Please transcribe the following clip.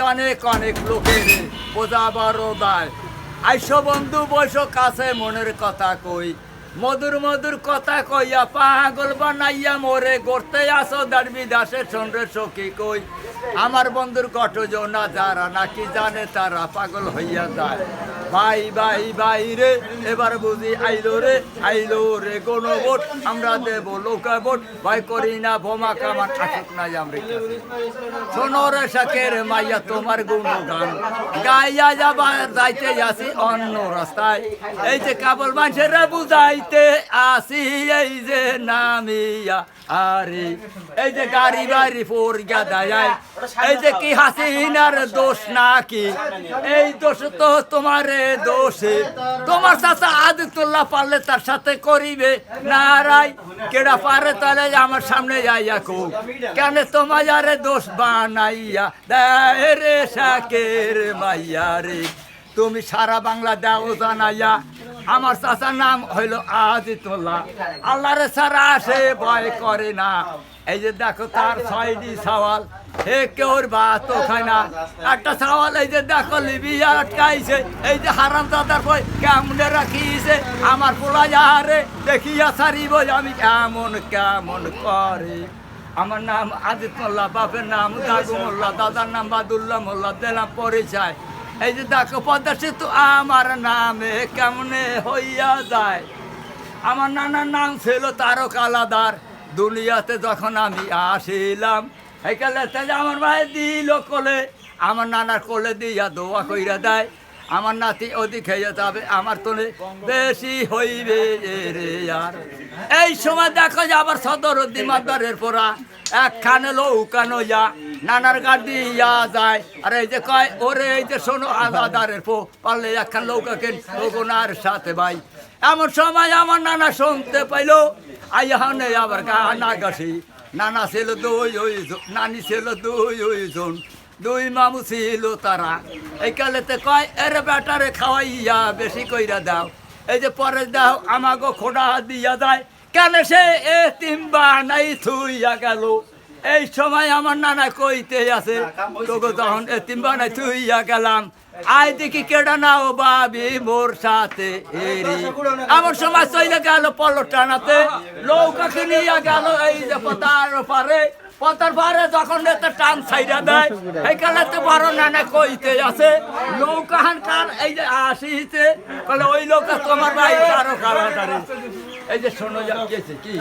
অনেক অনেক লোকের বোঝাবার দায় আইসো বন্ধু বৈশ কাছে মনের কথা কই মধুর মধুর কথা কইয়া পাগল বানাইয়া মোরে গড়তে আসো দাঁড়বি দাসের সন্ধ্যে সখী কই আমার বন্ধুর ঘটনা যারা নাকি জানে তারা পাগল হইয়া যায় ভাই ভাই ভাই রে এবার বুঝি আইলো রে গণভোট আমরা দেব লোকা ভোট ভয় করি না বোমা কামান আসুক না আমেরিকা শোনো রে শাকের মাইয়া তোমার গুণগান গাইয়া যাবার যাইতে আসি অন্য রাস্তায় এই যে কাবল মানুষের বুঝাইতে আসি এই যে নামিয়া আরে এই যে গাড়ি বাড়ি ফোর গাদায় এই যে কি হাসিনার দোষ নাকি এই দোষ তো তোমার দোষে তোমার চাচা আদিতুল্লাহ পারলে তার সাথে করিবে নারাই কেডা পারে তাহলে আমার সামনে যাইয়া কো কেন তোমার দোষ বানাইয়া দেয় রে শাকের মাইয়া রে তুমি সারা বাংলা দাও জানাইয়া আমার চাচার নাম হইল আদিতুল্লাহ আল্লাহর সারা আসে ভয় করে না এই যে দেখো তার ছয়টি সওয়াল হে কেউর ভাত খায় না একটা সওয়াল এই যে দেখো লিবিয়া আটকাইছে এই যে হারাম দাদার বই কেমনে রাখিছে আমার পোলা যাহারে দেখিয়া সারিব আমি কেমন কেমন করে আমার নাম আদিতুল্লাহ বাপের নাম দাগু মোল্লা দাদার নাম বাদুল্লাহ মোল্লা দিলাম পরিচয় এই যে দেখো পদ্মা সেতু আমার নামে কেমনে হইয়া যায় আমার নানার নাম ছিল তারক আলাদার দুনিয়াতে যখন আমি আসিলাম এইকালেতে আমার ভাই দিল কোলে আমার নানার কোলে দিয়া দোয়া কইরা দেয় আমার নাতি অধিক হইয়া যাবে আমার তোলে বেশি হইবে রে আর এই সময় দেখো যে আবার সদর দিমাদারের পোড়া একখানে লৌকানো যা নানার গাড়ি ইয়া যায় আর এই যে কয় ওরে এই যে শোনো আদাদারের পো পারলে একখান লৌকাকে লোকনার সাথে ভাই এমন সময় আমার নানা শুনতে পাইলো আইহানে আবার গানা গাছি নানা ছিল নানি ছিল দুই মামু ছিল তারা এই কালেতে কয় এরে বেটারে খাওয়াইয়া বেশি কইরা দাও এই যে পরে দাও আমাকে খোড়া দিয়া যায় কেন সে তিনবা নাই থুইয়া গেল এই সময় আমার নানা কইতে আছে তোকে তখন তিনবা নাই থুইয়া গেলাম আই দেখি কেডা না ও বাবি মোর সাথে এরি আমার সময় চলে গেল পলো টানাতে নৌকাকে নিয়ে গেল এই যে পতার পারে যখন টান ছাইরা দেয় এই কালেতে বড় নানা কইতে আছে নৌকাহান কার এই যে আসিতে বলে ওই নৌকা তোমার ভাই কারো কারো এই যে শোনো গেছে কি